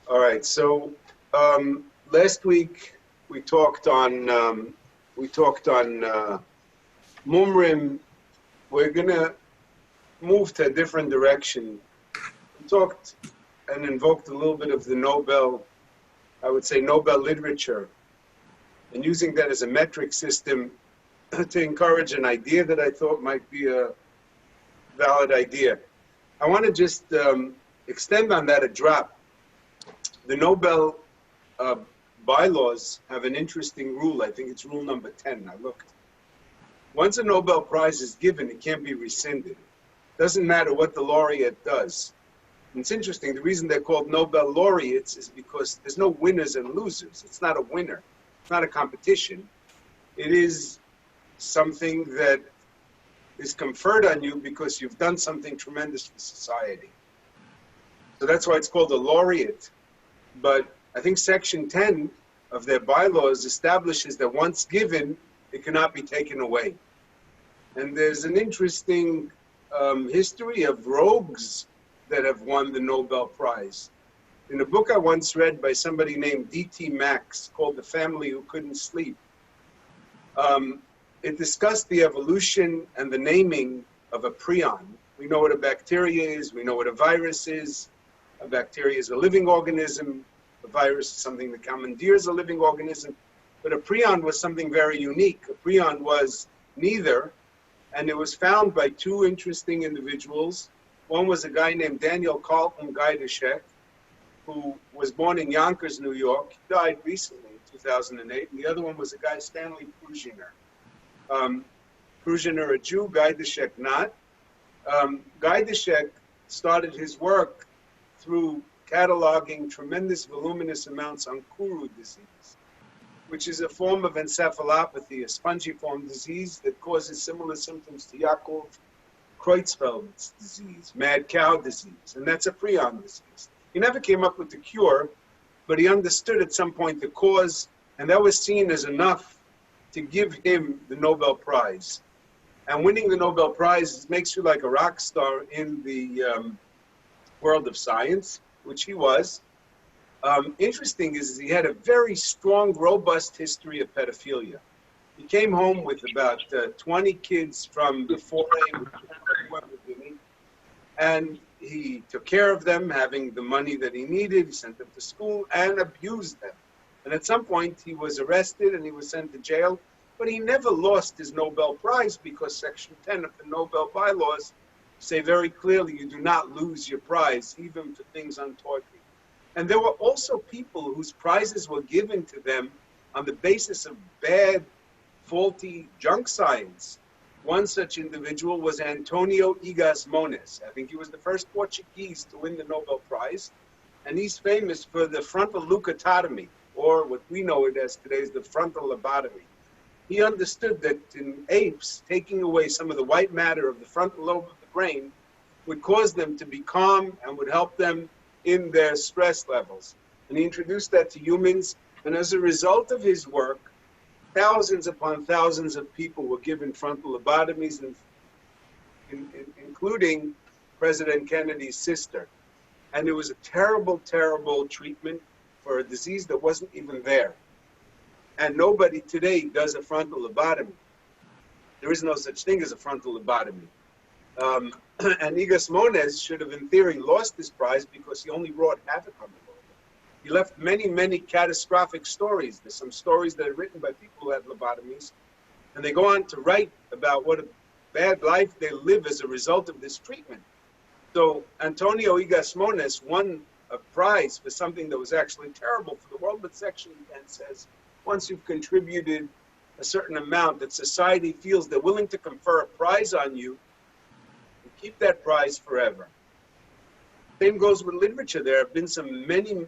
All right. So last week we talked on Mumrim. We're gonna move to a different direction. We talked and invoked a little bit of the Nobel, I would say Nobel literature, and using that as a metric system to encourage an idea that I thought might be a valid idea. I want to just extend on that a drop. The Nobel bylaws have an interesting rule. I think it's rule number 10. I looked. Once a Nobel Prize is given, it can't be rescinded. Doesn't matter what the laureate does. And it's interesting. The reason they're called Nobel laureates is because there's no winners and losers. It's not a winner. It's not a competition. It is something that is conferred on you because you've done something tremendous for society. So that's why it's called a laureate. But I think Section 10 of their bylaws establishes that once given, it cannot be taken away. And there's an interesting history of rogues that have won the Nobel Prize. In a book I once read by somebody named D.T. Max called The Family Who Couldn't Sleep, it discussed the evolution and the naming of a prion. We know what a bacteria is, we know what a virus is. A bacteria is a living organism, a virus is something that commandeers a living organism, but a prion was something very unique. A prion was neither, and it was found by two interesting individuals. One was a guy named Daniel Carlton Gaidashek, who was born in Yonkers, New York. He died recently in 2008. And the other one was a guy, Stanley Pruginer. Pruginer, a Jew, Gaidashek not. Gaidashek started his work through cataloging tremendous voluminous amounts on Kuru disease, which is a form of encephalopathy, a spongiform disease that causes similar symptoms to Yaakov Creutzfeld's disease, mad cow disease, and that's a prion disease. He never came up with the cure, but he understood at some point the cause, and that was seen as enough to give him the Nobel Prize. And winning the Nobel Prize makes you like a rock star in the world of science, which he was. Interesting is he had a very strong, robust history of pedophilia. He came home with about 20 kids from the foray, and he took care of them, having the money that he needed. He sent them to school and abused them. And at some point, he was arrested and he was sent to jail, but he never lost his Nobel Prize because Section 10 of the Nobel bylaws say very clearly you do not lose your prize, even for things untoward you. And there were also people whose prizes were given to them on the basis of bad, faulty junk science. One such individual was Antonio Igas Moniz. I think he was the first Portuguese to win the Nobel Prize. And he's famous for the frontal leucotomy, or what we know it as today is the frontal lobotomy. He understood that in apes, taking away some of the white matter of the frontal lobe of the brain would cause them to be calm and would help them in their stress levels. And he introduced that to humans. And as a result of his work, thousands upon thousands of people were given frontal lobotomies, including President Kennedy's sister. And it was a terrible, terrible treatment for a disease that wasn't even there. And nobody today does a frontal lobotomy. There is no such thing as a frontal lobotomy. And Igas Moniz should have, in theory, lost this prize because he only wrought havoc on the world. He left many, many catastrophic stories. There's some stories that are written by people who had lobotomies, and they go on to write about what a bad life they live as a result of this treatment. So Antonio Igas Moniz won a prize for something that was actually terrible for the world, but Section 10 says once you've contributed a certain amount that society feels they're willing to confer a prize on you, you keep that prize forever. Same goes with literature. There have been some many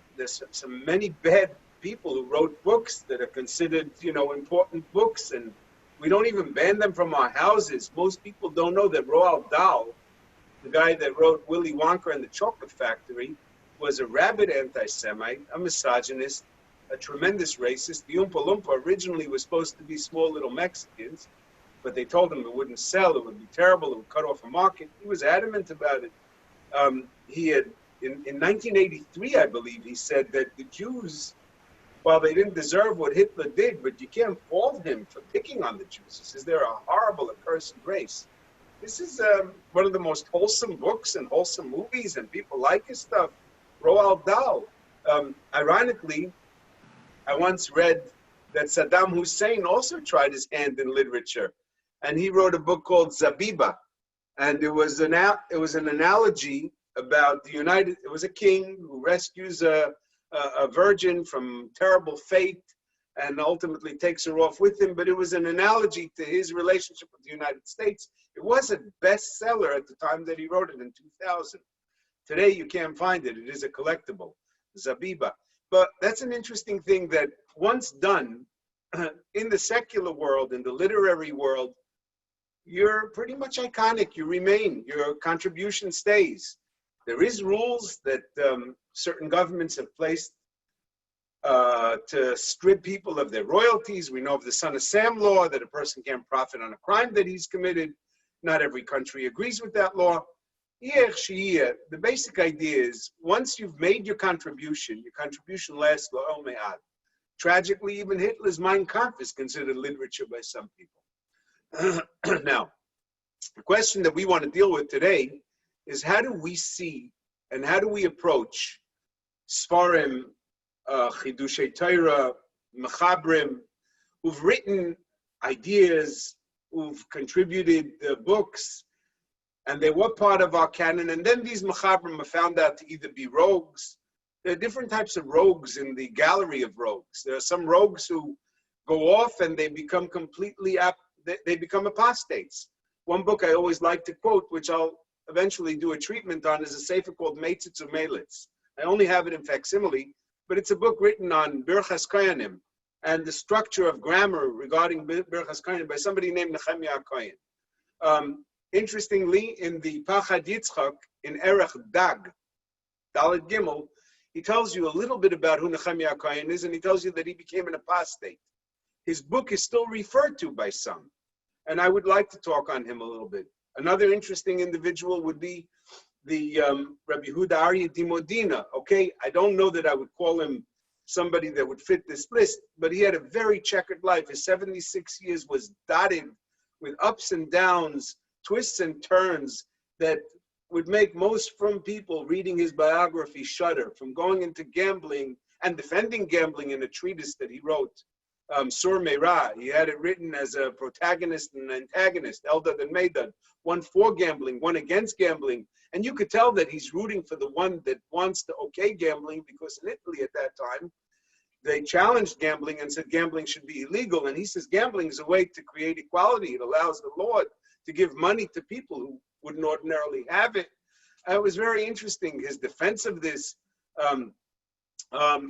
bad people who wrote books that are considered, important books, and we don't even ban them from our houses. Most people don't know that Roald Dahl, the guy that wrote Willy Wonka and the Chocolate Factory, was a rabid anti-Semite, a misogynist, a tremendous racist. The Oompa Loompa originally was supposed to be small little Mexicans, but they told him it wouldn't sell, it would be terrible, it would cut off a market. He was adamant about it. He had in 1983, I believe, he said that the Jews, while they didn't deserve what Hitler did, but you can't fault him for picking on the Jews. He says they're a horrible, accursed race. This is one of the most wholesome books and wholesome movies, and people like his stuff. Roald Dahl. Ironically, I once read that Saddam Hussein also tried his hand in literature, and he wrote a book called Zabiba, and it was an analogy about it was a king who rescues a virgin from terrible fate and ultimately takes her off with him, but it was an analogy to his relationship with the United States. It was a bestseller at the time that he wrote it in 2000. Today you can't find it. It is a collectible, Zabiba. But that's an interesting thing that once done in the secular world, in the literary world, you're pretty much iconic. You remain. Your contribution stays. There is rules that certain governments have placed to strip people of their royalties. We know of the Son of Sam law, that a person can't profit on a crime that he's committed. Not every country agrees with that law. The basic idea is, once you've made your contribution lasts l'ol me'ad. Tragically, even Hitler's Mein Kampf is considered literature by some people. Now, the question that we want to deal with today is, how do we see and how do we approach Sfarim, Chidushei Torah, Mechabrim, who've written ideas, who've contributed books, and they were part of our canon, and then these Mechabrim are found out to either be rogues. There are different types of rogues in the gallery of rogues. There are some rogues who go off and they become they become apostates. One book I always like to quote, which I'll eventually do a treatment on, is a sefer called Meitzitz Umelitz. I only have it in facsimile, but it's a book written on Birchas Kohanim and the structure of grammar regarding Birchas Kohanim by somebody named Nehemiah Kohen. Interestingly, in the Pachad Yitzchak, in Erech Dag, Dalet Gimel, he tells you a little bit about who Nehemiah Kohen is, and he tells you that he became an apostate. His book is still referred to by some, and I would like to talk on him a little bit. Another interesting individual would be the Rabbi Dario De Medina. Okay, I don't know that I would call him somebody that would fit this list, but he had a very checkered life. His 76 years was dotted with ups and downs, twists and turns that would make most from people reading his biography shudder, from going into gambling and defending gambling in a treatise that he wrote, Sur Meira. He had it written as a protagonist and an antagonist, Eldad and Medad, one for gambling, one against gambling. And you could tell that he's rooting for the one that wants to okay gambling, because in Italy at that time, they challenged gambling and said gambling should be illegal. And he says gambling is a way to create equality. It allows the Lord to give money to people who wouldn't ordinarily have it. It was very interesting, his defense of this.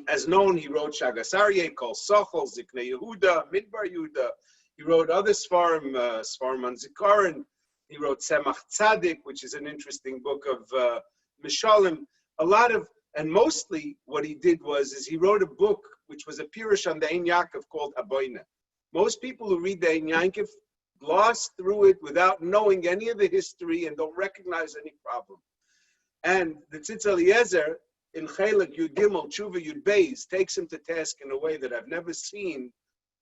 As known, he wrote Shagas Aryeh, Kol Sochol, Ziknei Yehuda, Midbar Yehuda. He wrote other Sfarim, Sfarim on Zikaron. He wrote Semach Tzadik, which is an interesting book of Mishalim. And mostly what he did is he wrote a book which was a Pirush on the Ein Yaakov called Haboina. Most people who read the Ein Yaakov gloss through it without knowing any of the history and don't recognize any problem. And the Tzitz Eliezer in Chelek Yud Gimel Tshuva Yud Beis takes him to task in a way that I've never seen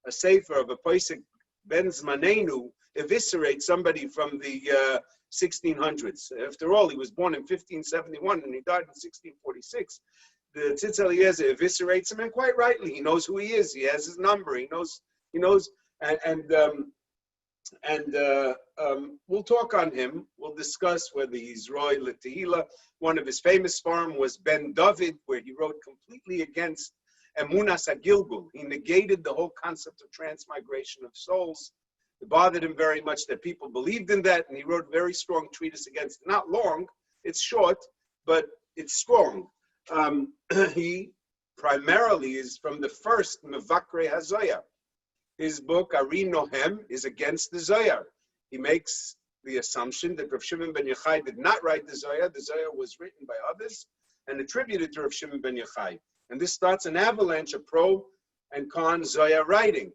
a sefer of a Posek Ben Zmanenu eviscerate somebody from the 1600s. After all, he was born in 1571 and he died in 1646. The Tzitz Eliezer eviscerates him, and quite rightly. He knows who he is. He has his number. He knows, and we'll talk on him. We'll discuss whether he's Roy L'Tehila. One of his famous farm was Ben David, where he wrote completely against Emunas HaGilgul. He negated the whole concept of transmigration of souls. It bothered him very much that people believed in that, and he wrote a very strong treatise against it. Not long, it's short, but it's strong. He primarily is from the first Mevakre HaZoyar. His book, Ari Nohem, is against the Zohar. He makes the assumption that Rav Shimon ben Yochai did not write the Zohar. The Zohar was written by others and attributed to Rav Shimon ben Yochai. And this starts an avalanche of pro and con Zohar writing.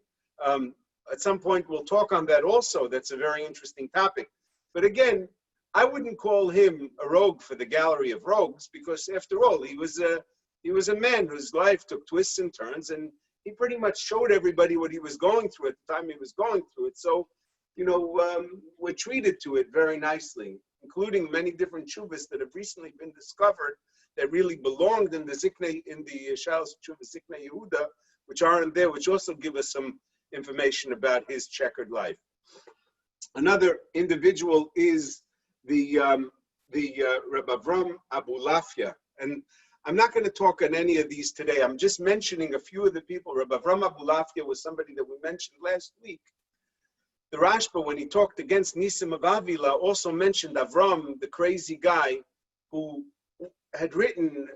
At some point, we'll talk on that also. That's a very interesting topic. But again, I wouldn't call him a rogue for the gallery of rogues, because after all, he was a man whose life took twists and turns, and he pretty much showed everybody what he was going through at the time he was going through it. So, we're treated to it very nicely, including many different tshuvas that have recently been discovered that really belonged in the Shalos Tshuva Ziknei Yehuda, which aren't there, which also give us some information about his checkered life. Another individual is the Rabbi Avram Abulafia, and I'm not going to talk on any of these today. I'm just mentioning a few of the people. Rabbi Avram Abulafia was somebody that we mentioned last week. The Rashba, when he talked against Nisim of Avila, also mentioned Avram, the crazy guy who had written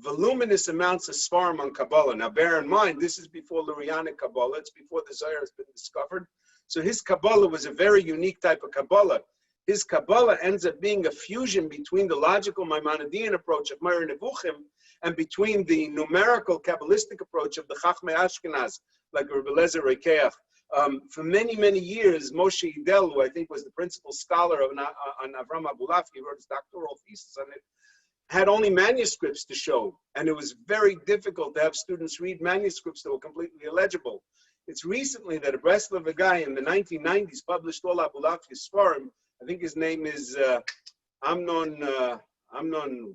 voluminous amounts of Svarim on Kabbalah. Now, bear in mind, this is before Lurianic Kabbalah. It's before the Zohar has been discovered. So his Kabbalah was a very unique type of Kabbalah. His Kabbalah ends up being a fusion between the logical Maimonidean approach of Meir Nevuchim and between the numerical Kabbalistic approach of the Chachmei Ashkenaz, like Rabbi Lezer Rekeach. For many, many years, Moshe Dell, who I think was the principal scholar on Avram Abulafia, he wrote his doctoral thesis on it, had only manuscripts to show, and it was very difficult to have students read manuscripts that were completely illegible. It's recently that a Breslover guy in the 1990s published all Abulafia's Svarim. I think his name is Amnon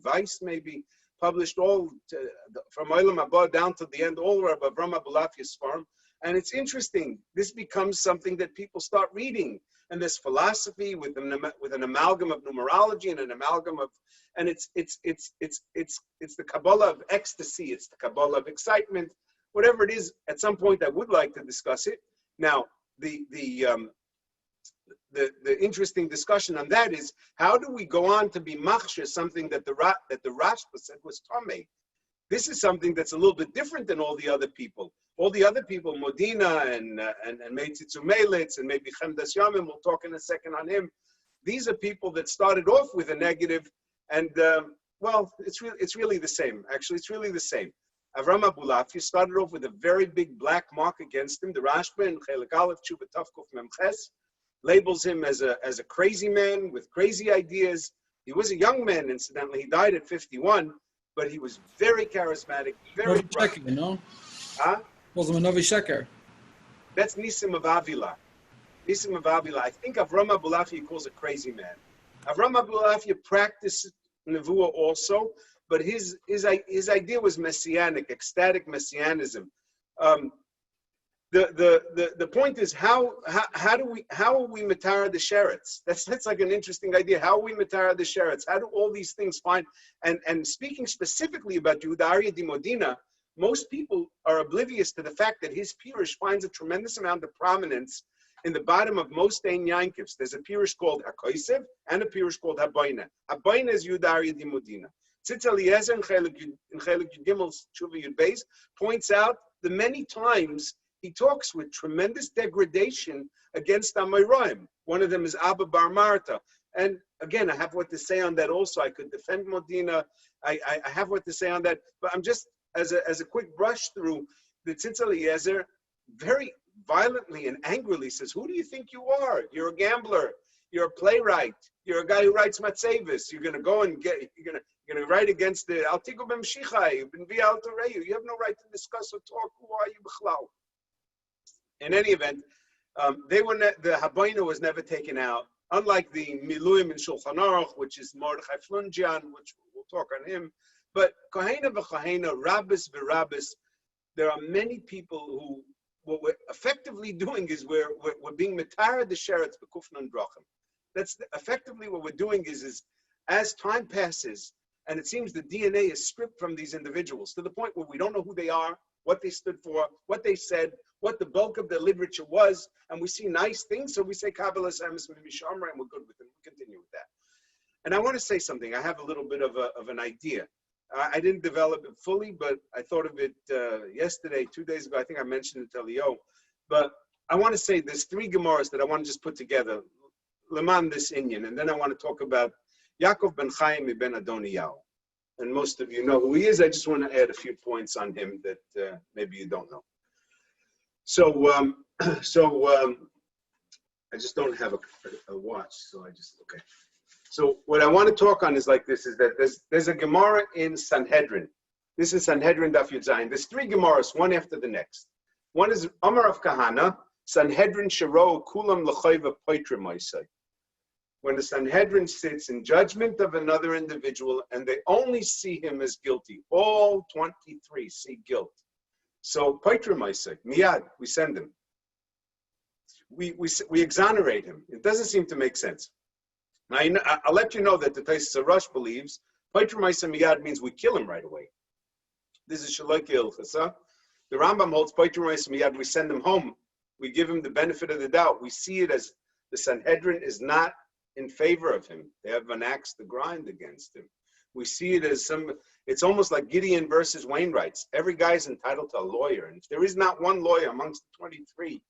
Weiss, maybe, published all from Olam Haba down to the end, all of Avram Abulafia's Svarim. And it's interesting. This becomes something that people start reading, and this philosophy with an amalgam of numerology and an amalgam of, and it's the Kabbalah of ecstasy. It's the Kabbalah of excitement. Whatever it is, at some point I would like to discuss it. Now, the interesting discussion on that is, how do we go on to be machshir something that the Rashba said was tamei? This is something that's a little bit different than all the other people. All the other people, Modina and Meitzitzu Melitz and maybe Chemdas Yamim, we'll talk in a second on him. These are people that started off with a negative, and it's really the same. Actually, it's really the same. Avram Abulafia started off with a very big black mark against him. The Rashba in Chelik Aleph Tshuva Tav Kuf Mem Ches labels him as a crazy man with crazy ideas. He was a young man, incidentally. He died at 51, but he was very charismatic, very bright. You know? Huh? Wasn't a Novi Sheker. That's Nisim of Avila. Nisim of Avila. I think Avram Abulafia calls a crazy man. Avram Abulafia practiced Nevuah also, but his idea was messianic, ecstatic messianism. The point is, how are we matara the sheretz? That's like an interesting idea. How are we matara the sheretz? How do all these things find? And speaking specifically about Dario De Medina, most people are oblivious to the fact that his pirush finds a tremendous amount of prominence in the bottom of most Ein Yankivs. There's a pirush called Hakoisev and a pirush called Habayna. Habayna is Dario De Medina. Tzitz Eliezer in Chelik Yudimel's Tshuva Yud Beis points out the many times he talks with tremendous degradation against Amoraim. One of them is Abba Bar Marta. And again, I have what to say on that also. I could defend Modina. I have what to say on that. But I'm just, as a quick brush through, the Tzitz Eliezer very violently and angrily says, who do you think you are? You're a gambler. You're a playwright. You're a guy who writes matzevis. You're going to go and you're going to write against the Altiku B'Mshichai, B'Nvi Altareyu. You have no right to discuss or talk. Who are you, B'chlau? In any event, the Habayna was never taken out. Unlike the Miluim in Shulchan Aruch, which is Mordechai Flunjian, which we'll talk on him. But Kohena v'Kohena, Rabbis v'Rabbis, there are many people who, what we're effectively doing is we're being matara the sheretz b'kufnan drachim. That's effectively what we're doing is as time passes, and it seems the DNA is stripped from these individuals to the point where we don't know who they are, what they stood for, what they said, what the bulk of their literature was, and we see nice things, so we say Kabbalah Samis Mishamra, and we're good with it. We continue with that. And I want to say something. I have a little bit of an idea. I didn't develop it fully, but I thought of it yesterday, 2 days ago. I think I mentioned it to Leo. But I want to say there's 3 Gemaras that I want to just put together, Leman this Inyan, and then I want to talk about Yaakov ben Chaim ben Adoniyahu. And most of you know who he is. I just want to add a few points on him that maybe you don't know. So I just don't have a watch, so I just, okay. So what I want to talk on is like this, is that there's a Gemara in Sanhedrin. This is Sanhedrin Daf Yud Zayin. There's three Gemaras, one after the next. One is Amar of Kahana, Sanhedrin Sharo Kulam L'chayva Poitrim Maisai. When the Sanhedrin sits in judgment of another individual and they only see him as guilty, all 23 see guilt. So Poitrim Maisai, Miyad, we send him. We exonerate him. It doesn't seem to make sense. Now, I'll let you know that the Taisus Rush believes Poitrim Maisai Miyad means we kill him right away. This is Shaloi Ilchasa. The Rambam holds Poitrim Maisai Miyad, we send him home. We give him the benefit of the doubt. We see it as the Sanhedrin is not in favor of him. They have an axe to grind against him. We see it as it's almost like Gideon versus Wainwright's. Every guy's entitled to a lawyer. And if there is not one lawyer amongst the 23,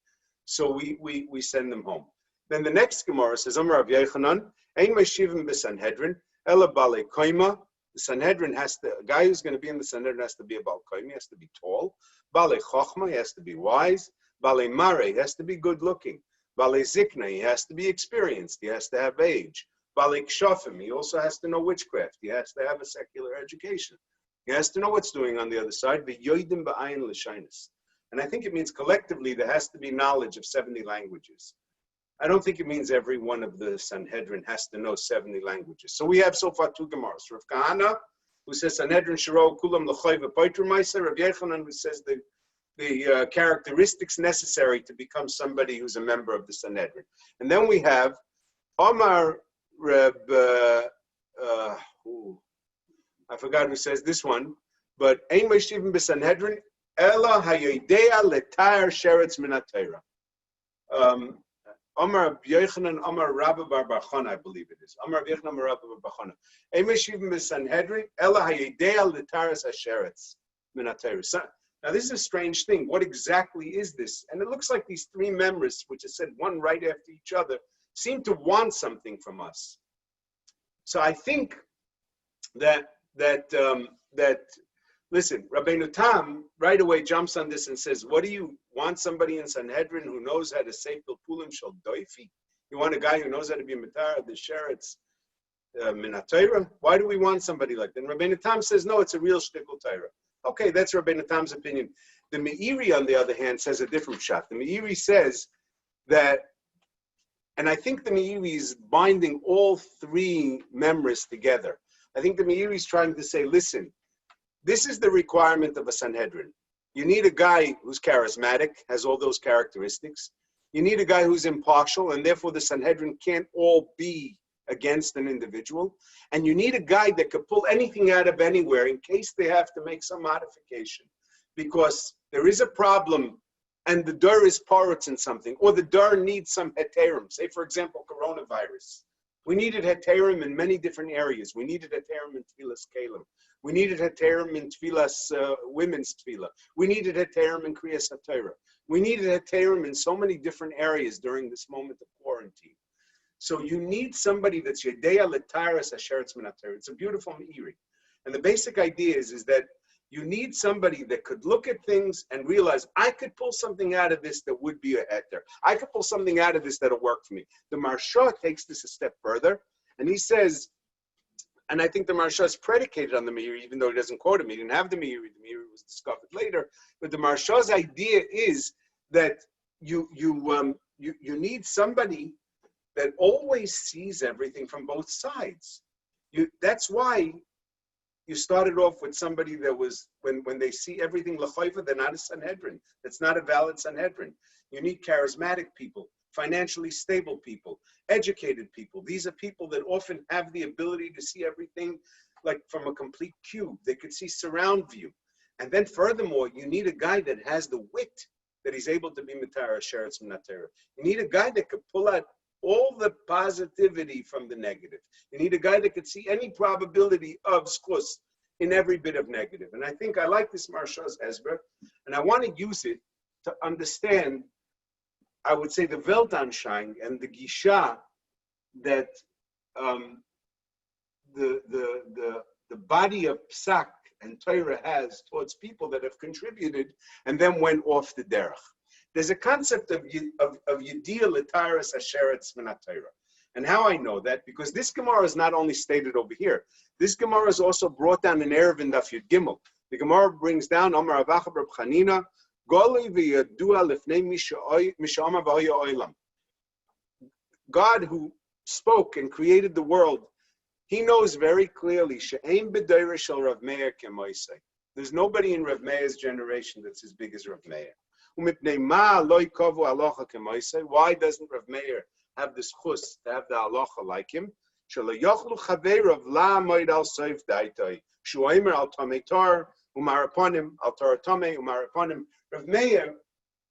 so we send them home. Then the next Gemara says, Amar Rav Yechanan, Ein Meshivim b'Sanhedrin, Ela Bale Koima. The Sanhedrin a guy who's going to be in the Sanhedrin has to be a Bal Koima, he has to be tall. Bale Chochma, he has to be wise. Bale Mare, he has to be good looking. Bale Zikna, he has to be experienced, he has to have age. Bale Kshofim, he also has to know witchcraft, he has to have a secular education. He has to know what's doing on the other side. V'yoidim ba'ayin l'shainis. And I think it means collectively there has to be knowledge of 70 languages. I don't think it means every one of the Sanhedrin has to know 70 languages. So we have so far two Gemaras. Rav Kahana, who says Sanhedrin Shiro Kulam L'chayva Poitrim Maisai. Rav Yechanan, who says the characteristics necessary to become somebody who's a member of the Sanhedrin. And then we have Omar Reb, I forgot who says this one, but Ein Meshivim b'Sanhedrin Ela Hayodea Letar Sheretz Min HaTorah. Amar Yechanan, Amar Rabbi Bar Bachana, I believe it is. Amar Yechanan, Amar Rabbi Bar Bachana. Ein Meshivim b'Sanhedrin Ela Hayodea Letaras HaSheretz Min HaTorah. Now this is a strange thing. What exactly is this? And it looks like these three members, which are said one right after each other, seem to want something from us. So I think that listen, Rabbeinu Tam right away jumps on this and says, what do you want somebody in Sanhedrin who knows how to say Pilpulim Shal Doifi? You want a guy who knows how to be Matar, the Sheretz Min HaTorah? Why do we want somebody like that? And Rabbeinu Tam says, no, it's a real shtickle Torah. Okay, that's Rabbeinu Tam's opinion. The Meiri, on the other hand, says a different shot. The Meiri says that, and I think the Meiri is binding all three members together. I think the Meiri is trying to say, listen, this is the requirement of a Sanhedrin. You need a guy who's charismatic, has all those characteristics. You need a guy who's impartial, and therefore the Sanhedrin can't all be against an individual. And you need a guy that could pull anything out of anywhere in case they have to make some modification. Because there is a problem, and the Dur is parrots in something, or the Dur needs some heterim. Say, for example, coronavirus. We needed heterim in many different areas. We needed heterim in Tfilas Kalim. We needed heterim in Tfilas women's Tfilah. We needed heterim in Kriyas HaTorah. We needed heterim in so many different areas during this moment of quarantine. So you need somebody that's Yedea Letaras Asheretz Min HaTorah. It's a beautiful Meiri. And the basic idea is that you need somebody that could look at things and realize, I could pull something out of this that would be a heter. I could pull something out of this that'll work for me. The Marsha takes this a step further, and he says, and I think the Marsha is predicated on the Meiri, even though he doesn't quote him. He didn't have the Meiri. The Meiri was discovered later. But the Marsha's idea is that you need somebody that always sees everything from both sides. That's why you started off with somebody that was, when they see everything l'chayva, they're not a Sanhedrin. That's not a valid Sanhedrin. You need charismatic people, financially stable people, educated people. These are people that often have the ability to see everything like from a complete cube. They could see surround view. And then furthermore, you need a guy that has the wit that he's able to be Matara Sheretz Min HaTorah. You need a guy that could pull out all the positivity from the negative. You need a guy that could see any probability of skos in every bit of negative. And I think I like this Marsha's Esber, and I want to use it to understand, I would say, the Weltanschauung and the Gisha that the body of Psak and Torah has towards people that have contributed and then went off the derech. There's a concept of Yediyah Letaras Asheretz Min HaTorah. And how I know that? Because this Gemara is not only stated over here. This Gemara is also brought down in Erev in Daf Yud Gimel. The Gemara brings down Amar Avacha Reb Chanina, Goli v'yadua lefnei mishama v'hoya oilam. God who spoke and created the world, he knows very clearly, she'ein b'deira shel Rav Meir k'moisei. There's nobody in Rav Meir's generation that's as big as Rav Meir. U'mipnei ma lo yikovu halacha k'moisei. Why doesn't Rav Meir have this chus to have the halacha like him? Shelo yochlu chaveirav la moed al soif daitoi. Shu'omer al tamei tor umaraponim al Torah tamei umaraponim. Rav Meir,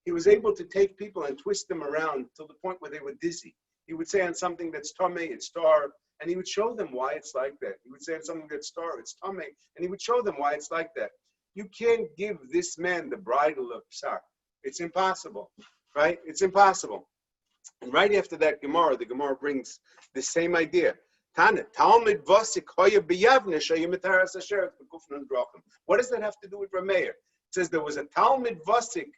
he was able to take people and twist them around till the point where they were dizzy. He would say on something that's tamei, it's tar, and he would show them why it's like that. He would say on something that's tar, it's tamei, and he would show them why it's like that. You can't give this man the bridle of psak. It's impossible, right? It's impossible. And right after that Gemara, the Gemara brings the same idea. Tana, Talmud Vasik Hoya B'Yavne Shayimitaras Asheret B'Kufnan Drachim. What does that have to do with Rav Meir? It says there was a Talmud Vasik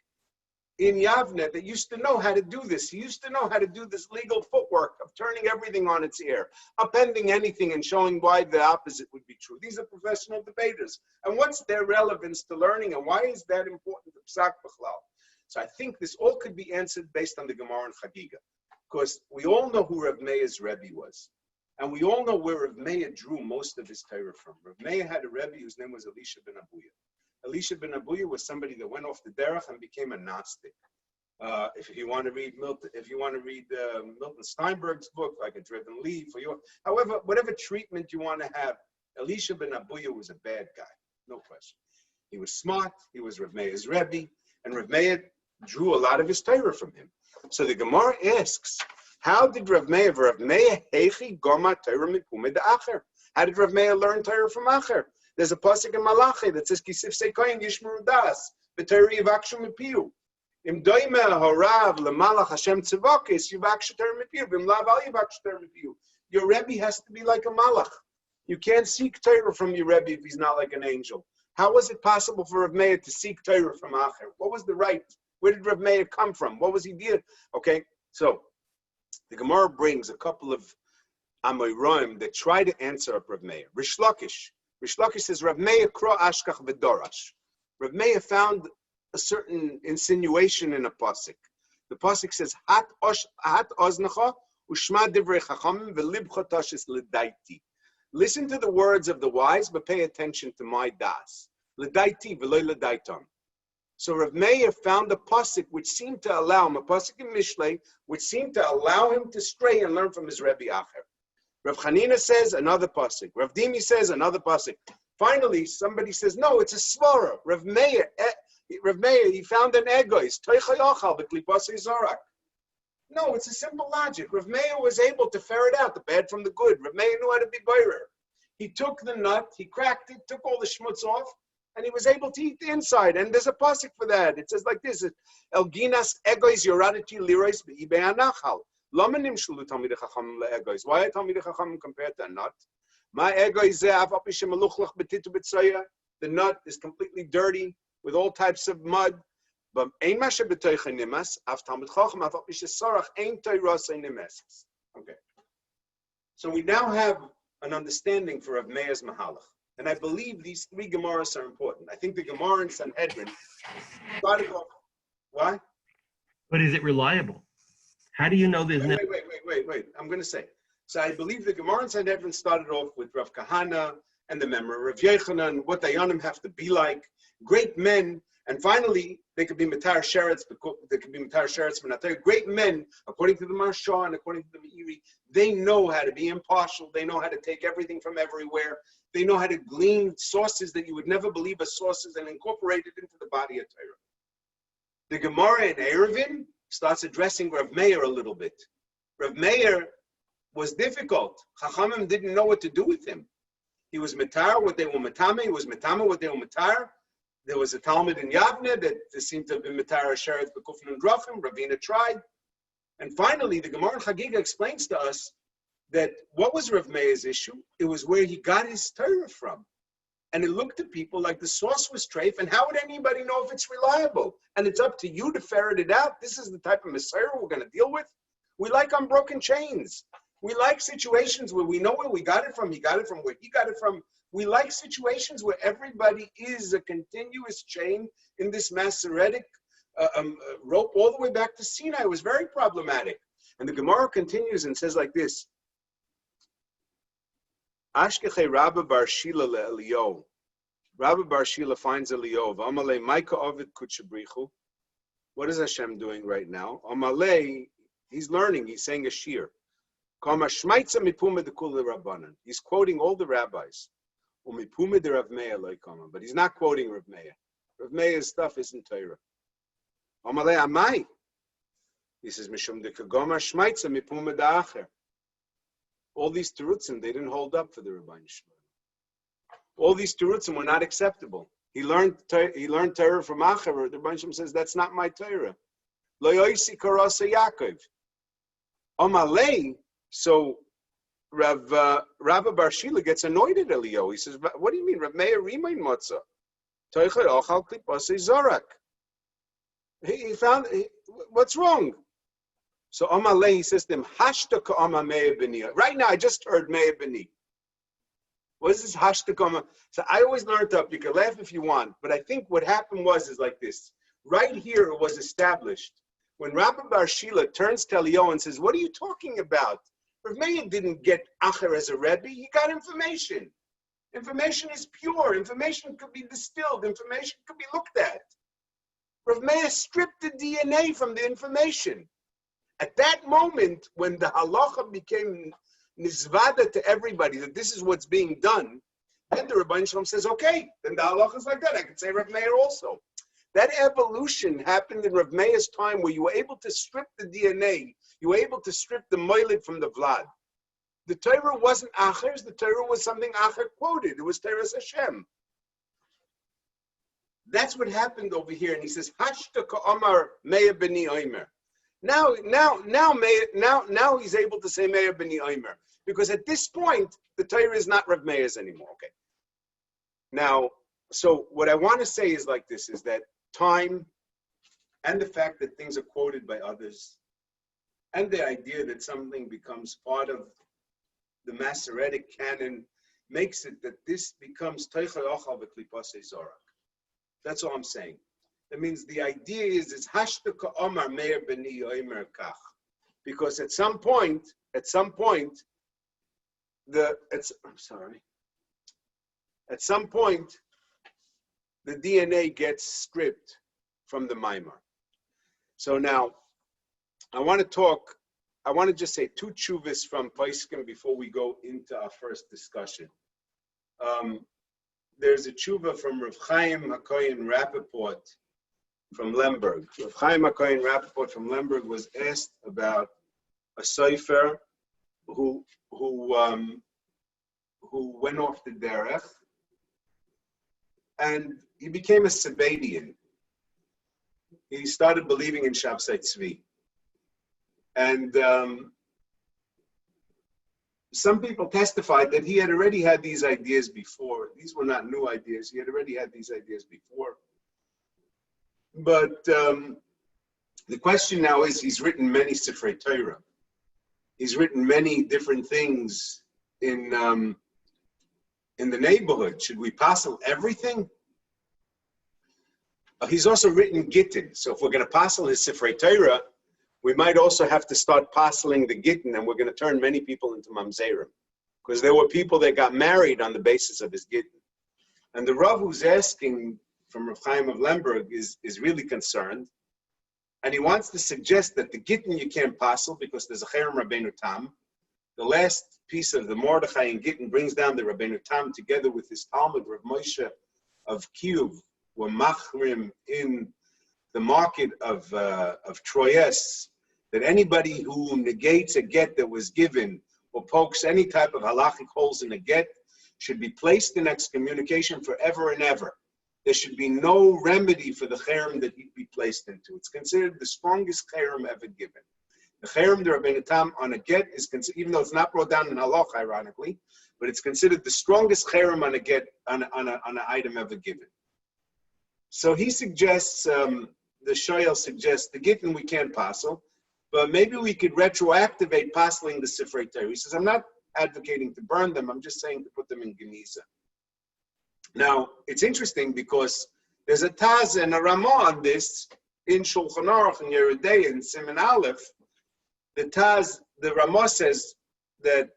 in Yavne that used to know how to do this. He used to know how to do this legal footwork of turning everything on its ear, upending anything and showing why the opposite would be true. These are professional debaters. And what's their relevance to learning, and why is that important to Psak B'chlal? So I think this all could be answered based on the Gemara and Chagiga. Because we all know who Rav Meir's Rebbe was. And we all know where Rav Meir drew most of his Torah from. Rav Meir had a Rebbe whose name was Elisha ben Abuya. Elisha ben Abuya was somebody that went off the derech and became a Gnostic. If you want to read Milton, Milton Steinberg's book, like A Driven Leaf, however, whatever treatment you want to have, Elisha ben Abuya was a bad guy, no question. He was smart. He was Rav Meir's Rebbe, and Rav Meir drew a lot of his Torah from him. So the Gemara asks, how did Rav Meir heichi goma Torah mikume de'acher? How did Rav Meir learn Torah from Acher? There's a pasuk in Malachi that says, Kisif seikoyin yishmeru das, v'Torah yivakshu mipiu. Im doime horav lemalach Hashem tzivakis, yivakshu Torah mipiu, v'im lav al yivakshu Torah mipiu. Your Rebbe has to be like a malach. You can't seek Torah from your Rebbe if he's not like an angel. How was it possible for Rav Meir to seek Torah from Acher? What was the right? Where did Rav Meir come from? What was he doing? Okay, so the Gemara brings a couple of Amoraim that try to answer up Rav Meir. Rish Lakish says, Rav Meir kro ashkach v'dorash. Rav Meir found a certain insinuation in a pasuk. The pasuk says, Hat oznecha ushma divrei chachamim v'libcha tashis l'daiti. Listen to the words of the wise, but pay attention to my das. L'daiti v'loy l'daitam. So Rav Meir found a pasuk which seemed to allow him, a pasuk in Mishlei, which seemed to allow him to stray and learn from his Rebbe Acher. Rav Chanina says another pasuk. Rav Dimi says another pasuk. Finally, somebody says, no, it's a svara. Rav Meir, he found an egoist. No, it's a simple logic. Rav Meir was able to ferret out the bad from the good. Rav Meir knew how to be boirer. He took the nut, he cracked it, took all the schmutz off, and he was able to eat the inside. And there's a pasuk for that. It says like this: El ginas egois yoraditi lirois beibei anachal. Lamanim shlu talmidei chachamim leegois. Why are talmidei chachamim compared to a nut? My egois ze av api shemaluchlach betitu b'tzoya. The nut is completely dirty with all types of mud. But ein mashe b'toicha nimas av talmid chacham av api shesarach ein toirasei nimeses. Okay. So we now have an understanding for Rav Meir's mahalach. And I believe these three Gemaras are important. I think the Gemara in Sanhedrin started off. Why? But is it reliable? How do you know there's no... Wait. I'm going to say. So I believe the Gemara in Sanhedrin started off with Rav Kahana and the memory of Rav Yechanan, what Dayanim have to be like, great men, and finally they could be Matar Sheretz, they could be Matar Sheretz for Natar. Great men, according to the Marsha and according to the Meiri, they know how to be impartial. They know how to take everything from everywhere. They know how to glean sources that you would never believe as sources and incorporate it into the body of Torah. The Gemara in Eruvin starts addressing Rav Meir a little bit. Rav Meir was difficult. Chachamim didn't know what to do with him. He was Matar, what they were Matame. He was Matame, what they were Matar. There was a Talmud in Yavne that seemed to have been Matar Asheret B'Kufin and Drachim. Ravina tried. And finally, the Gemara in Chagiga explains to us that what was Rav Meir's issue? It was where he got his Torah from. And it looked to people like the source was treif, and how would anybody know if it's reliable? And it's up to you to ferret it out. This is the type of Messiah we're going to deal with. We like unbroken chains. We like situations where we know where we got it from, he got it from where he got it from. We like situations where everybody is a continuous chain in this Masoretic rope all the way back to Sinai. It was very problematic. And the Gemara continues and says like this, Ashkeche Rabbi Bar Shila le'Elio. Rabbi Bar Shila finds Elio. Amalei Maika Ovid Kutshabrichu. What is Hashem doing right now? Amalei, he's learning, he's saying a Shiur. He's quoting all the rabbis. But he's not quoting Rav Meir. Rav Meir's stuff isn't Torah. Amalei Amai. He says, all these terutzim, they didn't hold up for the Rabbi Shmuel. All these terutzim were not acceptable. He learned Torah from Acher. The Rabbi Shmuel says, that's not my Torah. Lo yoisi karasa Yaakov. Amalei. So Rabbi Bar Shila gets annoyed at Elio. He says, what do you mean? Rav Meir rimayin matzah. Toichel ochal klipasei zorak. He found, what's wrong? So Amalei, he says to him, Hashta ka'ama Meir b'ni. Right now, I just heard Meir b'ni. What is this Hashta ka'ama? So I always learned up, you can laugh if you want, but I think what happened is like this. Right here, it was established. When Rabbi Bar Shila turns to Elio and says, what are you talking about? Rav Meir didn't get Acher as a Rebbe, he got information. Information is pure, information could be distilled, information could be looked at. Rav Meir stripped the DNA from the information. At that moment, when the halacha became nizvada to everybody, that this is what's being done, then the Rabbi Shalom says, okay, then the halacha is like that. I could say Rav Meir also. That evolution happened in Rav Meir's time where you were able to strip the DNA, you were able to strip the moilid from the vlad. The Torah wasn't Acher's, the Torah was something Acher quoted. It was Torah Hashem. That's what happened over here. And he says, Hashta ka'amar Meir b'ni Omer. Now he's able to say Meir b'ni Omer. Because at this point, the Torah is not Rav Meir's anymore. Okay. Now, so what I want to say is like this, is that time and the fact that things are quoted by others and the idea that something becomes part of the Masoretic canon makes it that this becomes Teichel Ochal v'Klipasei Zorak. That's all I'm saying. That means the idea is it's Hashta ka'omar Meir b'ni Omer kach. Because at some point, the DNA gets stripped from the Maimar. So now, I want to just say two tshuvas from Paiskim before we go into our first discussion. There's a tshuva from Rav Chaim HaKohen Rappaport from Lemberg. Rav Chaim HaKohen Rappaport from Lemberg was asked about a sofer who went off the derech, and he became a Sabadian. He started believing in Shabsai Tzvi. And some people testified that he had already had these ideas before. These were not new ideas. He had already had these ideas before. But the question now is, he's written many Sifrei Torah. He's written many different things in the neighborhood. Should we passel everything? He's also written Gittin. So if we're going to passel his Sifrei Torah, we might also have to start parceling the Gittin, and we're going to turn many people into Mamzerim. Because there were people that got married on the basis of his Gittin. And the Rav who's asking from Rav Chaim of Lemberg is really concerned. And he wants to suggest that the Gittin you can't parcel because there's a Cherem Rabbeinu Tam. The last piece of the Mordechai and Gittin brings down the Rabbeinu Tam together with his Talmud, Rav Moshe of Kiyuv, were machrim in the market of Troyes, that anybody who negates a get that was given or pokes any type of halachic holes in a get should be placed in excommunication forever and ever. There should be no remedy for the cherem that he'd be placed into. It's considered the strongest cherem ever given. The cherem, the Rabbeinu Tam, on a get is considered, even though it's not brought down in halach, ironically, but it's considered the strongest cherem on a get, on an item ever given. So he suggests, the Shoyel suggests, the Gittin we can't parcel, but maybe we could retroactivate pasling the Sifrei Torah. He says, I'm not advocating to burn them, I'm just saying to put them in Geniza. Now, it's interesting because there's a Taz and a Ramah on this in Shulchan Aruch and Yeridei and Siman Aleph. The Taz, the Ramah says that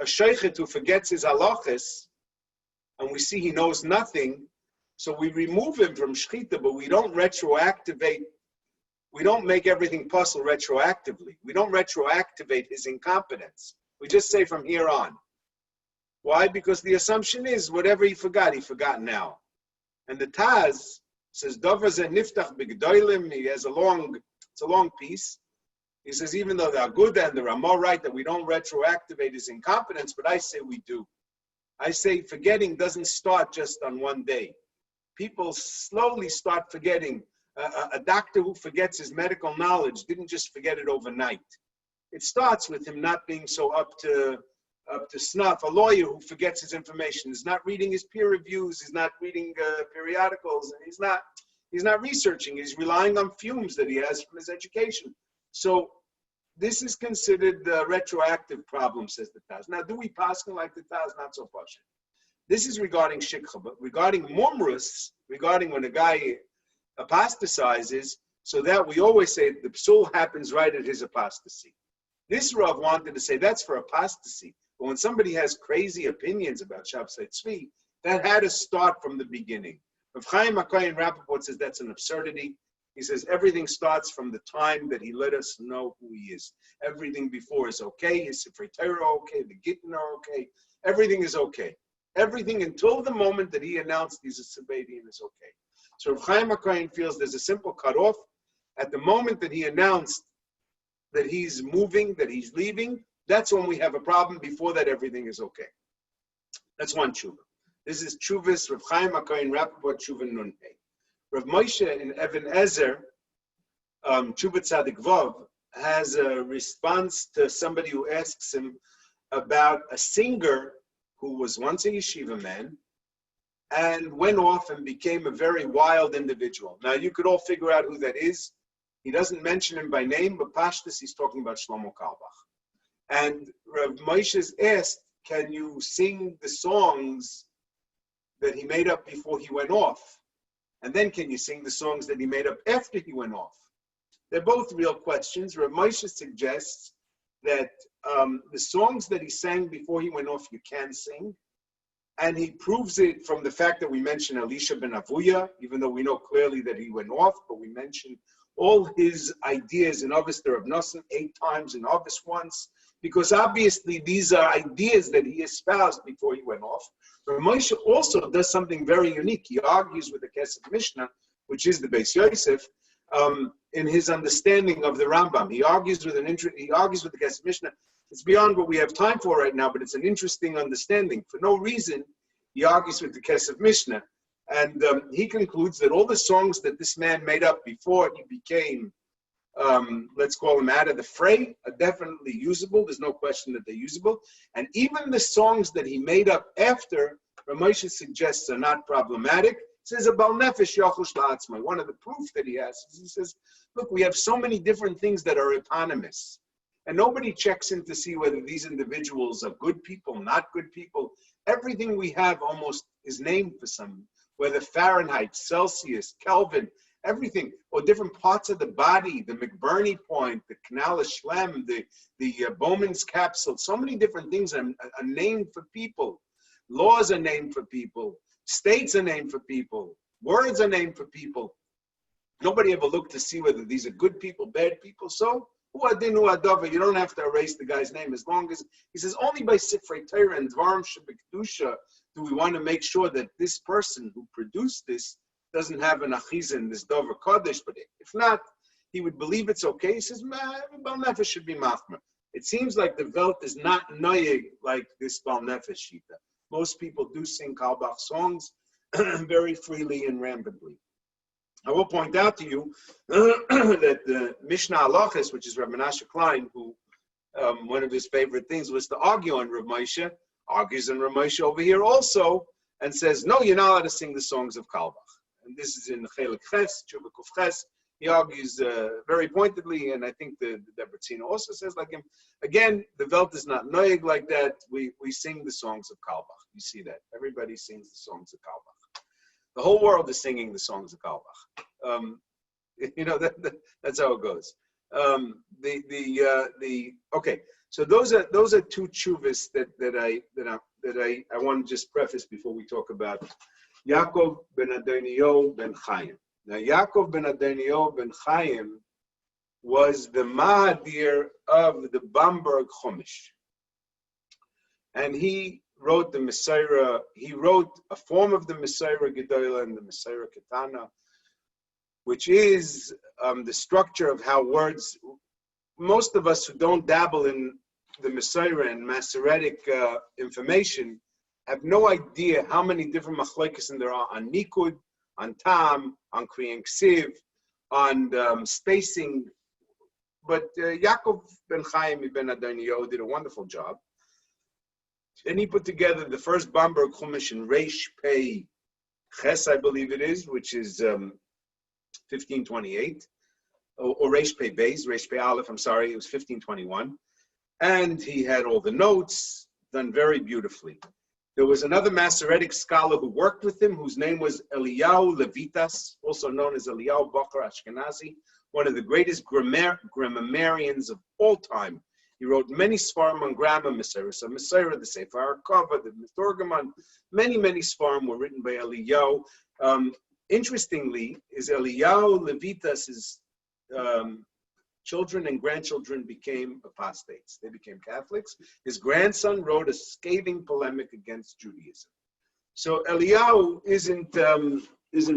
a sheichet who forgets his halachas, and we see he knows nothing, so we remove him from shchita, but we don't retroactivate, we don't make everything puzzle retroactively. We don't retroactivate his incompetence. We just say from here on. Why? Because the assumption is whatever he forgot now. And the Taz says, Dover ze niftach b'gdolim, he has it's a long piece. He says, even though the Aguda and the Ramah write that we don't retroactivate his incompetence, but I say we do. I say forgetting doesn't start just on one day. People slowly start forgetting. A doctor who forgets his medical knowledge didn't just forget it overnight. It starts with him not being so up to snuff. A lawyer who forgets his information is not reading his peer reviews, he's not reading periodicals, and he's not researching. He's relying on fumes that he has from his education. So this is considered the retroactive problem, says the Taz. Now, do we pass like the Taz? Not so much. This is regarding shikha, but regarding mumrus, regarding when a guy apostatizes, so that we always say the psul happens right at his apostasy. This Rav wanted to say that's for apostasy, but when somebody has crazy opinions about Shabsai Tzvi, that had to start from the beginning. Rav Chaim HaKohen Rappaport says that's an absurdity. He says everything starts from the time that he let us know who he is. Everything before is okay. His Sifrei Torah okay. The Gittin are okay. Everything is okay. Everything until the moment that he announced he's a Sabbatean is okay. So Rav Chaim HaKohen feels there's a simple cutoff. At the moment that he announced that he's moving, that he's leaving, that's when we have a problem. Before that, everything is okay. That's one tshuva. This is Tshuvas Rav Chaim HaKohen Rappaport Tshuva Nun Hey. Rav Moshe in Even Ezer, Tshuva Tzadik Vav, has a response to somebody who asks him about a singer who was once a yeshiva man and went off and became a very wild individual. Now, you could all figure out who that is. He doesn't mention him by name, but Pashtus, he's talking about Shlomo Carlebach. And Rav Moshe's asked, can you sing the songs that he made up before he went off? And then can you sing the songs that he made up after he went off? They're both real questions. Rav Moshe suggests that the songs that he sang before he went off, you can sing. And he proves it from the fact that we mention Elisha ben Avuya, even though we know clearly that he went off, but we mention all his ideas in Avis Rav Nosson 8 times, in Avis once, because obviously these are ideas that he espoused before he went off. Rav Moshe also does something very unique. He argues with the Kesef Mishnah, which is the Beis Yosef, in his understanding of the Rambam. He argues with the Kesef Mishnah. It's beyond what we have time for right now, but it's an interesting understanding. For no reason, he argues with the Kesef Mishnah. And he concludes that all the songs that this man made up before he became, let's call him out of the fray, are definitely usable. There's no question that they're usable. And even the songs that he made up after, Ramosha suggests are not problematic. He says, Abal Nefesh Yachush La'atzmai. One of the proof that he has is he says, look, we have so many different things that are eponymous. And nobody checks in to see whether these individuals are good people, not good people. Everything we have almost is named for some, whether Fahrenheit, Celsius, Kelvin, everything, or different parts of the body, the McBurney point, the Canal Shlem, the Bowman's capsule, so many different things are named for people. Laws are named for people. States are named for people. Words are named for people. Nobody ever looked to see whether these are good people, bad people. So, you don't have to erase the guy's name as long as, he says, only by Sifrei Torah and Dvarim Shebekdusha do we want to make sure that this person who produced this doesn't have an achiza in this Dover Kodesh, but if not, he would believe it's okay. He says, Bal Nefesh should be machmer. It seems like the Welt is not noyeg like this Bal Nefesh Shita. Most people do sing Carlebach songs very freely and rampantly. I will point out to you that the Mishnah Halachas, which is Rav Menashe Klein, who one of his favorite things was to argue on Rav Moshe, argues on Rav Moshe over here also, and says, no, you're not allowed to sing the songs of Carlebach. And this is in Chelik Ches, Tshuva Kuf Ches, He argues very pointedly, and I think the Debretzina also says like him. Again, the Welt is not noig like that. We sing the songs of Kalbach. You see that. Everybody sings the songs of Kalbach. The whole world is singing the songs of Kalbach. That's how it goes. Okay. So those are two chuvas that I want to just preface before we talk about Yaakov ben Adonio ben Chaim. Now, Yaakov ben Adonio ben Chaim was the Mahadir of the Bamberg Chumash. And he wrote the Messiah, he wrote a form of the Messiah Gedolah and the Messiah Ketana, which is the structure of how words, most of us who don't dabble in the Messiah and Masoretic information have no idea how many different machlokes there are on Nikud, on Tam, on Kriyang Ksiv, on spacing. But Yaakov ben Chaim ben Adonio did a wonderful job. And he put together the first Bamberg Chumash in Reish Pei Ches, I believe it is, which is 1528, or Reish Pei Beis, Reish Pei Aleph, I'm sorry, it was 1521. And he had all the notes done very beautifully. There was another Masoretic scholar who worked with him, whose name was Eliyahu Levitas, also known as Eliyahu Bocher Ashkenazi, one of the greatest grammarians of all time. He wrote many svarim on grammar, Messiah, the Sefer HaKavah, the Mitorgaman, many svarim were written by Eliyahu. Interestingly, is Eliyahu Levitas's children and grandchildren became apostates. They became Catholics. His grandson wrote a scathing polemic against Judaism. So Eliyahu isn't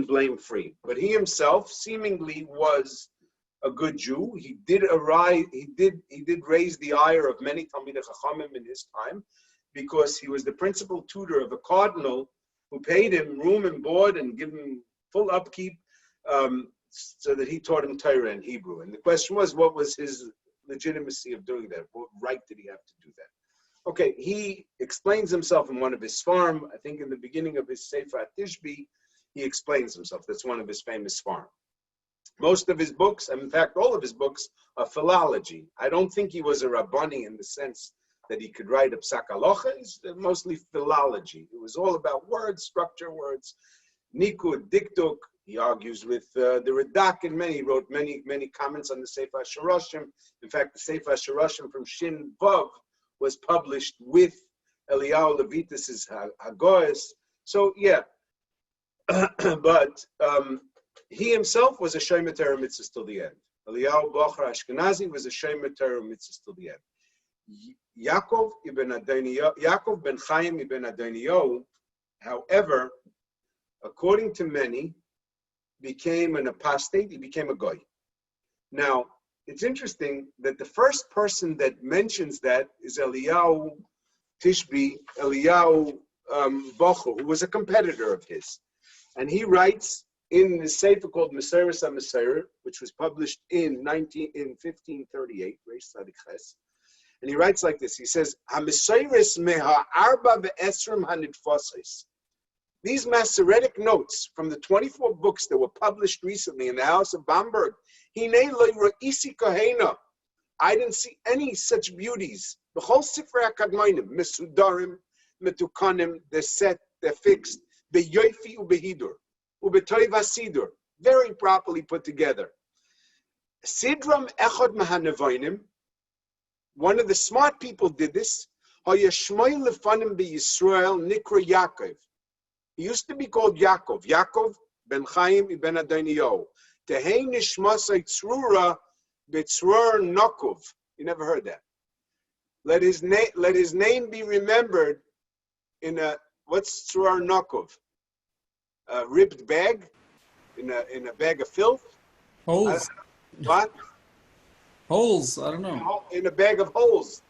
blame-free, but he himself seemingly was a good Jew. He did raise the ire of many Talmidei Chachamim in his time, because he was the principal tutor of a cardinal who paid him room and board and give him full upkeep, so that he taught him Torah and Hebrew. And the question was, what was his legitimacy of doing that? What right did he have to do that? Okay, he explains himself in one of his farm. I think in the beginning of his Sefer Tishbi, he explains himself. That's one of his famous farm. Most of his books, and in fact, all of his books, are philology. I don't think he was a Rabbani in the sense that he could write a Psak Halacha. It's mostly philology. It was all about words, structure words, Nikud, Diktuk. He argues with the Radak, and he wrote many comments on the Sefer HaShoroshim. In fact, the Sefer HaShoroshim from Shin Vav was published with Eliyahu Levitas' Hagoyes. So yeah, but he himself was a Shomer Torah Mitzvah till the end. Eliyahu Bocher Ashkenazi was a Shomer Torah Mitzvah till the end. Yaakov ben Chaim ibn Adonio, however, according to many, became an apostate. He became a goy. Now, it's interesting that the first person that mentions that is Eliyahu Tishbi, Eliyahu Bocher, who was a competitor of his. And he writes in the Sefer called Messiah, which was published in 1538, Reish Tzadik Ches. And he writes like this. He says, "Ha-Messiris meha arba ve'esrim hanitfoses." These Masoretic notes from the 24 books that were published recently in the House of Bamberg, Hinei lo ra'isi kohena. I didn't see any such beauties. B'chol sifrei hakadmonim, mesudarim, metukanim, they're set, they're fixed, beyofi ubehidur, ubetoiv hasidur, very properly put together. Sidram echad mahanevoinim, one of the smart people did this. Hayashmoy lefanim beYisrael nikra Yaakov. He used to be called Yaakov ben Chaim ben Adonio. Tehei nishmasai tzrura betzrur nokov. You never heard that. Let his name be remembered in a, what's tzrur nokov? A ribbed bag, in a bag of filth. Holes. What? Holes. I don't know. In a bag of holes.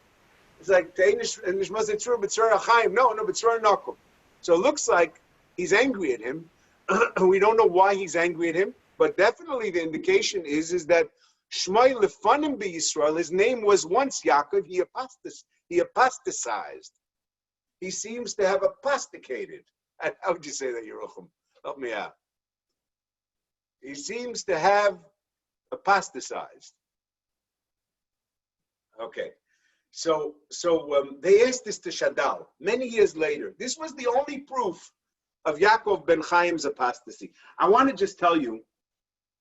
It's like tehei nishmasai tzrura betzrur Chaim. No, betzrur nokov. So it looks like he's angry at him. We don't know why he's angry at him, but definitely the indication is that Shmai lefanim b'Yisrael, his name was once Yaakov, he apostatized. He seems to have aposticated. How would you say that, Yerucham? Help me out. He seems to have apostatized. Okay. So they asked this to Shadal many years later. This was the only proof of Yaakov ben Chaim's apostasy. I want to just tell you,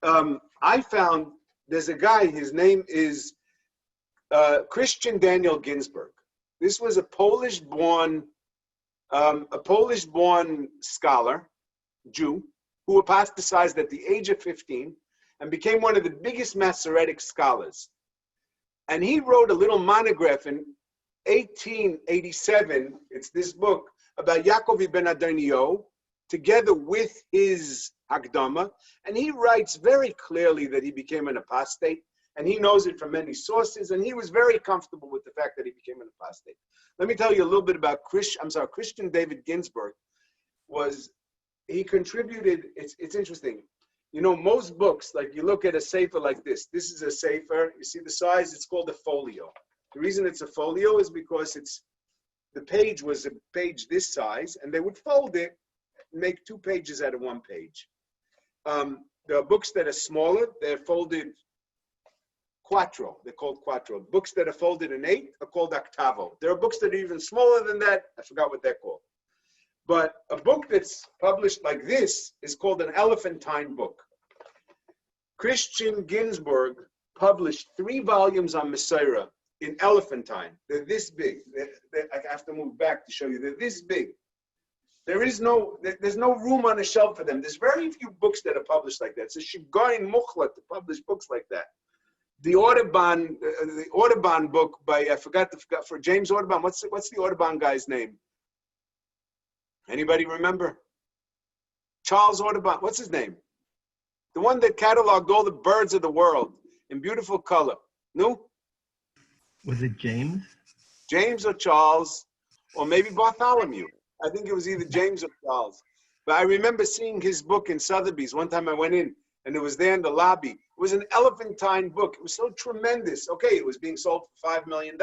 I found there's a guy, his name is Christian Daniel Ginsburg. This was a Polish-born scholar, Jew, who apostatized at the age of 15 and became one of the biggest Masoretic scholars. And he wrote a little monograph in 1887, it's this book, about Yaakov ibn Adonio, together with his Hakdama. And he writes very clearly that he became an apostate, and he knows it from many sources, and he was very comfortable with the fact that he became an apostate. Let me tell you a little bit about Christian David Ginsburg. He contributed, it's interesting. You know, most books, like you look at a sefer like this is a sefer, you see the size, it's called a folio. The reason it's a folio is because the page was a page this size, and they would fold it and make 2 pages out of 1 page. There are books that are smaller, they're folded quattro, they're called quattro. Books that are folded in 8 are called octavo. There are books that are even smaller than that, I forgot what they're called. But a book that's published like this is called an elephantine book. Christian Ginsburg published 3 volumes on Messiah in elephantine. They're this big. I have to move back to show you. They're this big. There's no room on a shelf for them. There's very few books that are published like that. It's a shigayin muchlat to publish books like that. The Audubon book by for James Audubon. What's the Audubon guy's name? Anybody remember? Charles Audubon. What's his name? The one that cataloged all the birds of the world in beautiful color. No? Was it James? James or Charles, or maybe Bartholomew. I think it was either James or Charles. But I remember seeing his book in Sotheby's. One time I went in, and it was there in the lobby. It was an elephantine book. It was so tremendous. Okay, it was being sold for $5 million.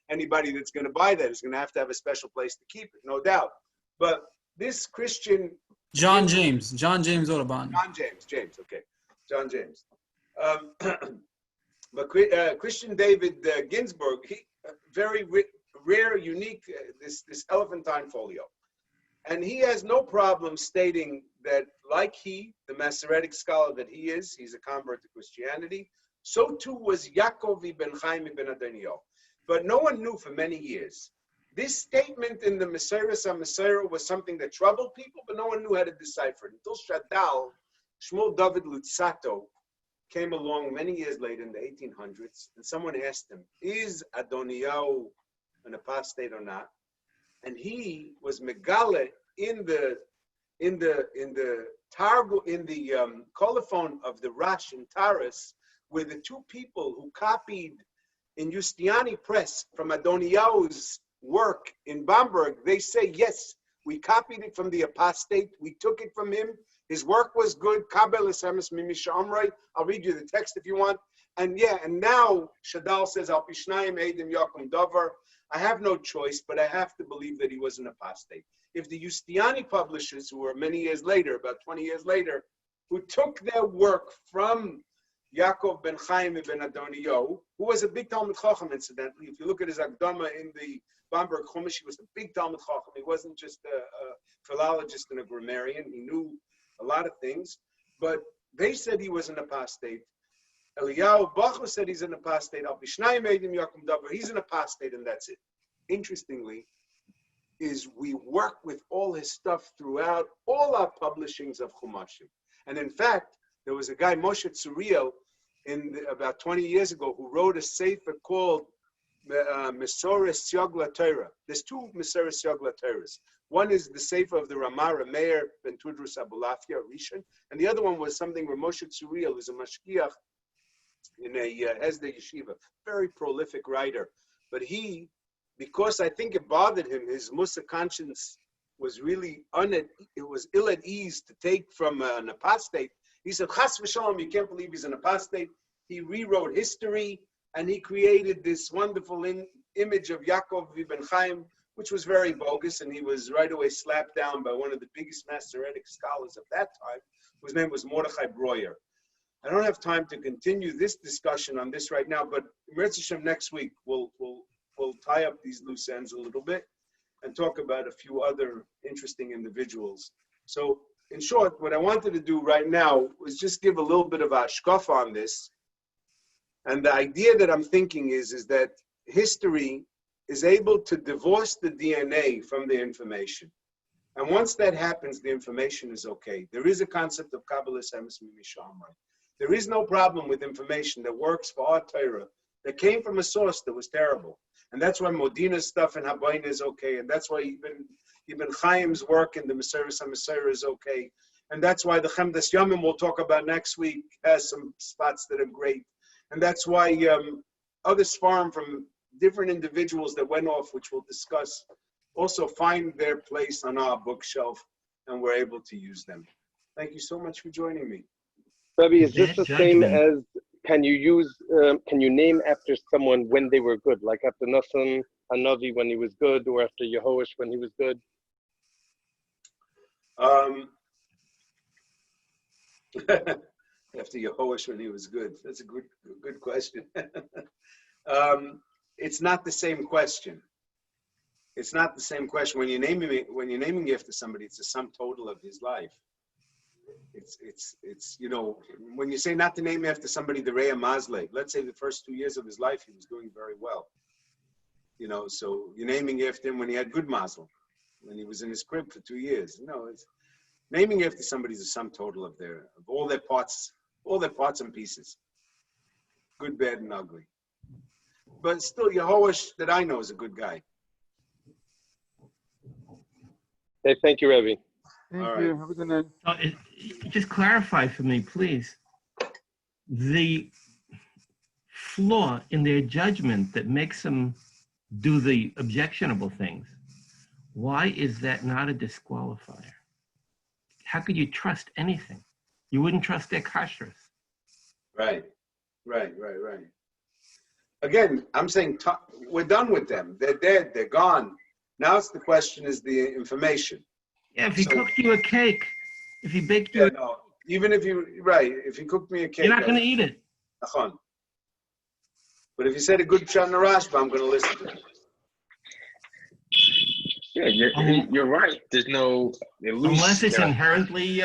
Anybody that's going to buy that is going to have a special place to keep it, no doubt. But this Christian... John James Audubon. James, okay. John James. But Christian David Ginsburg, very rare, unique, this elephantine folio. And he has no problem stating that, like the Masoretic scholar that he is, he's a convert to Christianity, so too was Yaakov ibn Chaim ibn Adonio. But no one knew for many years. This statement in the Mesiras HaMesirah was something that troubled people, but no one knew how to decipher it. Until Shadal, Shmuel David Lutzato, came along many years later in the 1800s, and someone asked him, is Adoniyahu an apostate or not? And he was megale in the colophon of the Rash in Taras, where the 2 people who copied in Justiani Press from Adoniyahu's work in Bamberg, they say, yes, we copied it from the apostate, we took it from him, his work was good, I'll read you the text if you want. And now Shadal says, Al Pishnayim Eidim Yakum Davar, I have no choice, but I have to believe that he was an apostate. If the Justiani publishers, who were many years later, about 20 years later, who took their work from Yaakov ben Chaim ibn Adonio, who was a big Talmud Chacham, incidentally. If you look at his Akdama in the Bamberg Chumash, he was a big Talmud Chacham. He wasn't just a philologist and a grammarian. He knew a lot of things. But they said he was an apostate. Eliyahu Bachu said he's an apostate. Al Bishnai made him Yakum Davar. He's an apostate, and that's it. Interestingly, is we work with all his stuff throughout all our publishings of Chumashim. And in fact, there was a guy, Moshe Tzuriel, about 20 years ago, who wrote a sefer called Mesoris Yogla Torah. There's 2 Mesoris Yogla Torahs. One is the sefer of the Ramah Meir ben Tudrus Abulafia Rishon, and the other one was something where Moshe Tzuriel is a mashgiach in a Hesder Yeshiva, very prolific writer. But he, because I think it bothered him, his Musa conscience was really ill at ease to take from an apostate. He said, Chas v'shalom, you can't believe he's an apostate. He rewrote history, and he created this wonderful image of Yaakov ibn Chaim, which was very bogus, and he was right away slapped down by one of the biggest Masoretic scholars of that time, whose name was Mordechai Breuer. I don't have time to continue this discussion on this right now, but Mirz Hashem next week we'll tie up these loose ends a little bit and talk about a few other interesting individuals. So in short, what I wanted to do right now was just give a little bit of a hashkafa on this. And the idea that I'm thinking is that history is able to divorce the DNA from the information. And once that happens, the information is okay. There is a concept of Kabbalah Emes Mishamai. There is no problem with information that works for our Torah that came from a source that was terrible. And that's why Modina's stuff in Habayna is okay. And that's why Ibn Chaim's work in the Meseres HaMeseirah is okay. And that's why the Chemdas Yomim we'll talk about next week has some spots that are great. And that's why other Sfarim from different individuals that went off, which we'll discuss, also find their place on our bookshelf, and we're able to use them. Thank you so much for joining me. Rabbi, is this the same as, can you name after someone when they were good, like after Nassan Hanavi when he was good, or after Yehoash when he was good? After Yehoash when he was good. That's a good question. It's not the same question. It's not the same question. When you're naming after somebody, it's the sum total of his life. It's when you say not to name after somebody, the Reya Mazle, let's say the first 2 years of his life, he was doing very well. So you're naming after him when he had good mazel, when he was in his crib for 2 years. It's naming after somebody is the sum total of all their parts and pieces, good, bad, and ugly. But still, Yehoash that I know is a good guy. Hey, thank you, Rabbi. Thank you. Have a good night. Just clarify for me, please. The flaw in their judgment that makes them do the objectionable things, why is that not a disqualifier? How could you trust anything? You wouldn't trust their kashrus. Right. Again, I'm saying we're done with them. They're dead. They're gone. Now the question is the information. Yeah, if he cooked you a cake, if he baked you even if he cooked me a cake, you're not going to eat it. But if you said a good pshat in Rashba, I'm going to listen to it. Yeah, you're right. There's no unless it's inherently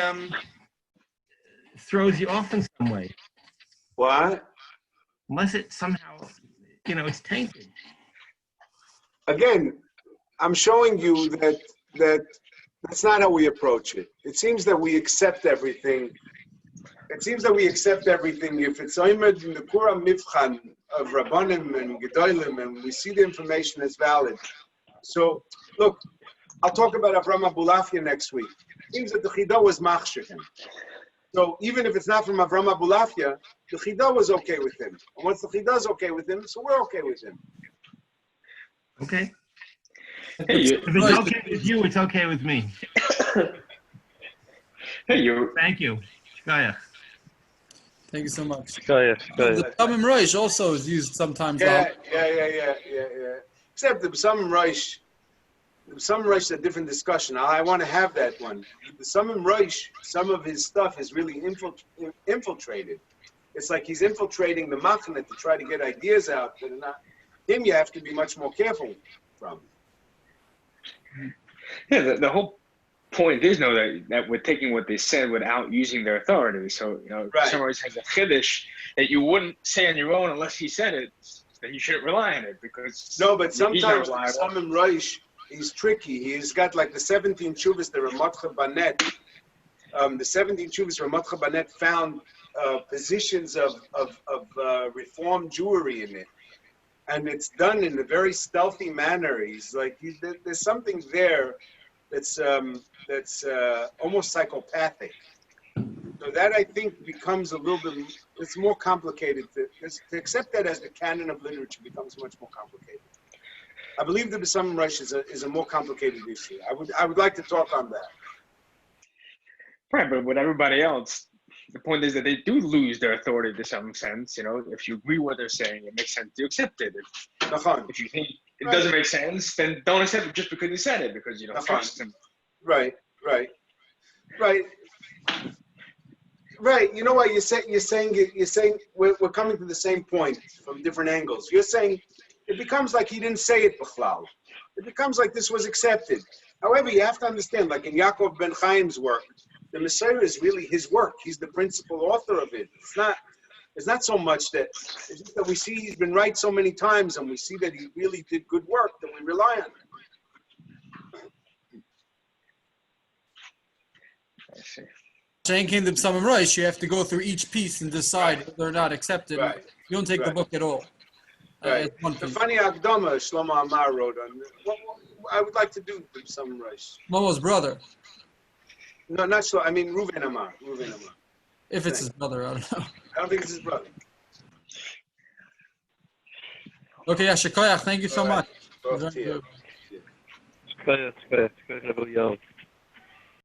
throws you off in some way. What? Unless it somehow, it's tainted. Again, I'm showing you that that's not how we approach it. It seems that we accept everything. If it's Oimed in the Kura Mivchan of Rabbanim and Gedolim, and we see the information as valid. So, look, I'll talk about Avram Abulafia next week. It seems that the Chidah was machshir him. So even if it's not from Avram Abulafia, the Chidah was okay with him. And once the Chidah is okay with him, so we're okay with him. Okay. Hey, if it's okay with you, it's okay with me. Hey, you. Thank you. Shkaya. Thank you so much. The Samim Roish also is used sometimes. Yeah. Except the Samim Roish is a different discussion. I want to have that one. The Samim Roish, some of his stuff is really infiltrated. It's like he's infiltrating the machane to try to get ideas out that are not him. You have to be much more careful from. Yeah, the whole point is that we're taking what they said without using their authority. So someone has a chiddush that you wouldn't say on your own unless he said it. Then you shouldn't rely on it because but sometimes Samim Roish, he's tricky. He's got like the 17 Chuvas that Ramotcha Banet. The 17 Chuvas Ramotcha Banet found positions of Reform Jewry in it. And it's done in a very stealthy manner. He's like, there's something there that's almost psychopathic. So that I think becomes a little bit, it's more complicated. To accept that as the canon of literature becomes much more complicated. I believe the B'Samim Rosh is a more complicated issue. I would like to talk on that. Right, but with everybody else, the point is that they do lose their authority to some sense. If you agree with what they're saying, it makes sense to accept it. If you think it doesn't make sense, then don't accept it just because he said it, because you don't trust him. Right. Right. You know what you're saying we're coming to the same point from different angles. You're saying it becomes like he didn't say it b'chlal. It becomes like this was accepted. However, you have to understand, like in Yaakov ben Chaim's work, the Messiah is really his work. He's the principal author of it. It's not so much that, it's just that we see he's been right so many times, and we see that he really did good work that we rely on it. I see. Shane came to Psalm Rosh, you have to go through each piece and decide whether or not accepted. Right. You don't take the book at all. Right. The funny Akdama Shlomo Amar wrote on. I would like to do some rice. Momo's brother. No, not Shlomo. I mean Reuven Amar. If it's his brother, I don't know. I don't think it's his brother. Okay, yeah, Shekoyach, thank you so much. Both to you. Shkoyach.